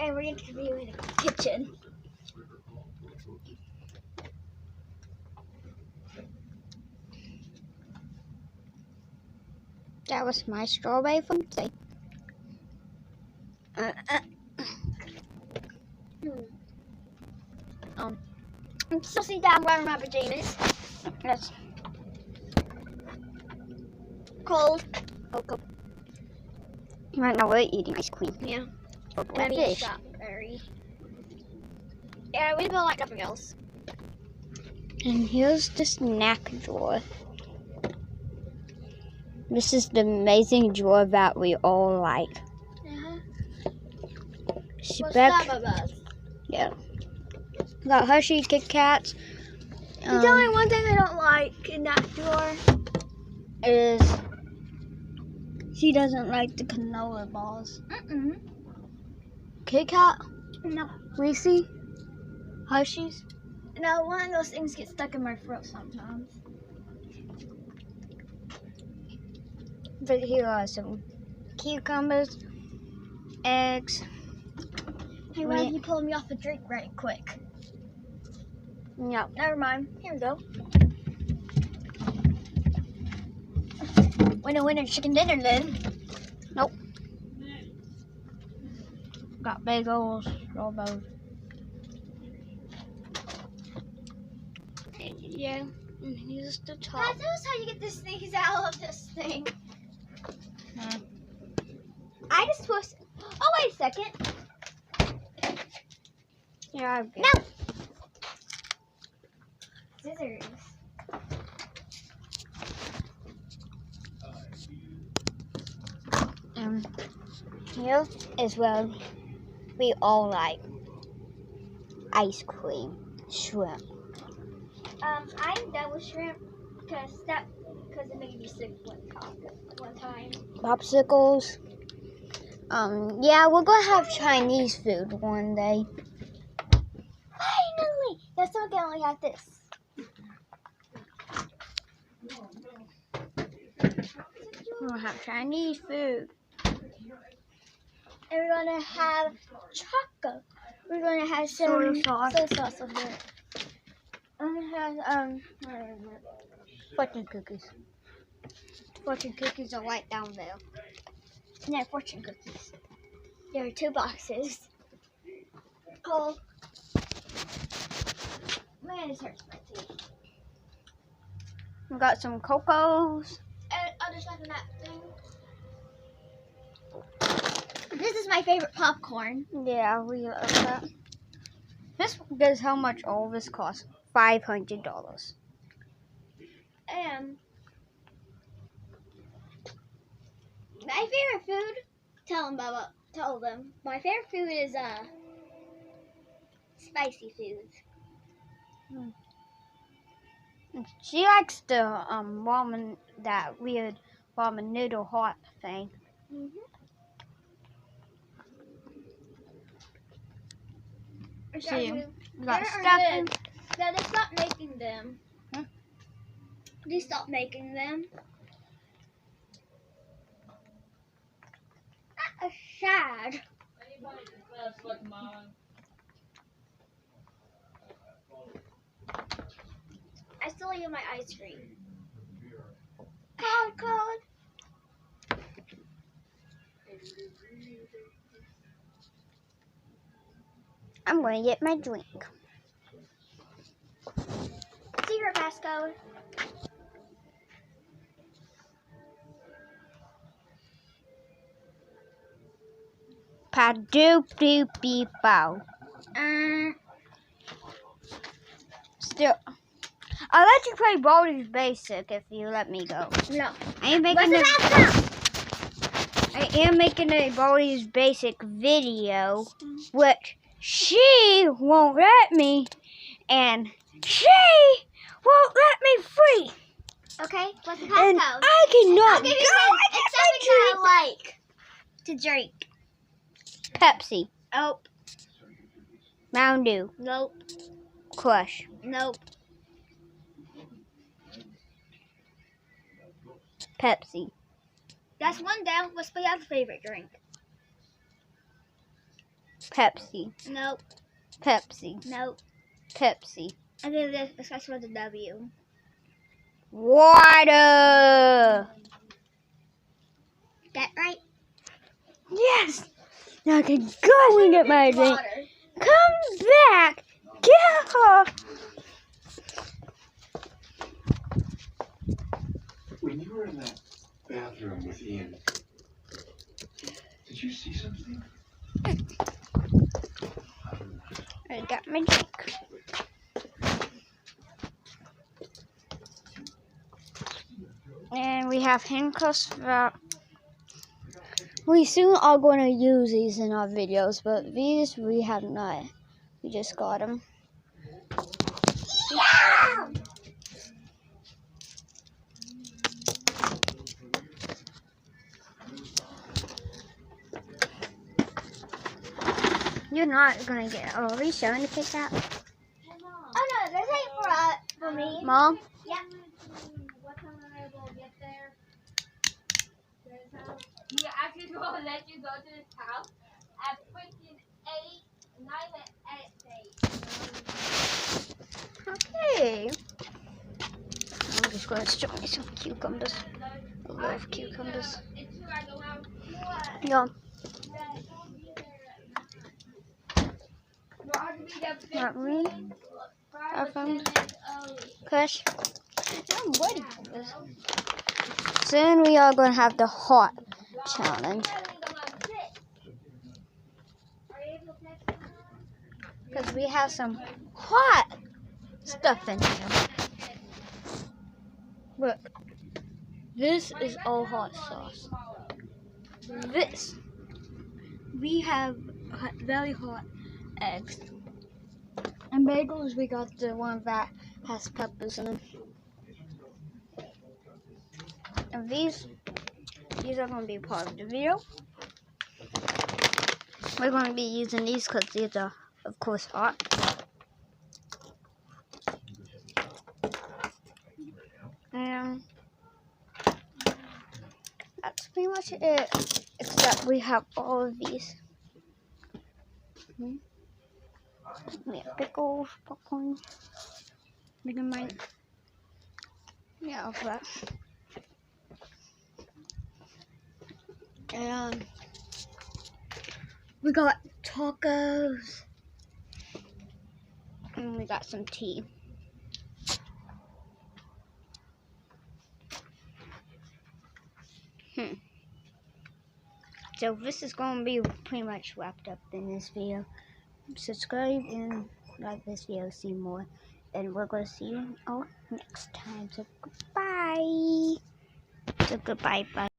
And we're going to be in the kitchen. That was my strawberry from today. I'm still sitting down wearing my pajamas. That's Cold. right now we're eating ice cream. Yeah. Or And I'm eating fish. strawberry. Yeah, we feel like nothing else. And here's the snack drawer. This is the amazing drawer that we all like. Starbucks. Yeah. Got Hershey, Kit Kats. There's only one thing I don't like in that drawer. Is she doesn't like the canola balls. Kit Kat, No. Reese, Hershey's. No, one of those things gets stuck in my throat sometimes. But here are some cucumbers, eggs. Hey, why did you pull me off a drink right quick? No. Never mind. Here we go. Winner, chicken dinner then. Nope. Got bagels, strawberries. Yeah. And here's the top. Guys, tell us how you get this thing out of this thing. I just twisted. Oh, wait a second. Yeah, I've got No. Scissors. Here is where we all like ice cream, shrimp. I'm done with shrimp because it made me sick one time. Popsicles. Yeah, we're gonna have Chinese food one day. Finally! That's not gonna only have this. We're gonna have Chinese food. And we're gonna have chocolate. We're gonna have some Soy sauce over it. I'm gonna have Fortune cookies. Fortune cookies are right down there. no fortune cookies. There are 2 boxes. Cool. Man, this hurts my teeth. We got some cocos. And other stuff in that thing. This is my favorite popcorn. Yeah, we love that. This guess how much all this costs? $500. And my favorite food. Tell them, Bubba. Tell them. My favorite food is spicy foods. She likes the ramen, that weird ramen noodle hot thing. See, we got stuffing. Now they stopped making them. Huh? They stopped making them. That is sad. I still eat my ice cream. Cold. I'm going to get my drink. Secret passcode. Pa-doop-doop-beep-bow. Still, I'll let you play Baldi's Basic if you let me go. No. I am What's making the passcode? a Baldi's Basic video, which she won't let me, and she won't let me free. Okay. What's the And passcode? I cannot I'll give go you and it's get something my I like to drink. Pepsi, Oh. Mountain Dew, Nope. Crush, Nope. Pepsi. That's one down. What's my other favorite drink? Pepsi. Nope. Pepsi. Nope. Pepsi. Okay, this starts with a W. Water. That right? Yes. Now I can go and get my drink. Water. Come back. Get her. When you were in that bathroom with Ian, did you see something? I got my drink. And we have handcuffs that we soon are going to use these in our videos, but these we have not. We just got them. Yeah! You're not going to get. Oh, are we showing the pick that? Oh no, this ain't for me. Mom? Yeah. What time am I going to get there? He actually going to let you go to his house at freaking 8, 9 at 8. Okay. I'm just going to show me some cucumbers. I love cucumbers. It's true, I don't have Yeah. I have to be there Not me. 5 I or 10 found- minutes early. Kush. I'm waiting for this. Soon we are going to have the hot challenge. Because we have some hot stuff in here. Look. This is all hot sauce. This. We have very hot eggs. And bagels, we got the one that has peppers in them. And these are going to be part of the video. We're going to be using these because these are, of course, hot. And that's pretty much it. Except we have all of these. We have pickles, popcorn, Vegemite. Yeah, all of that. And we got tacos. And we got some tea. So this is going to be pretty much wrapped up in this video. Subscribe and like this video, see more. And we're going to see you all next time. So goodbye. So goodbye. Bye.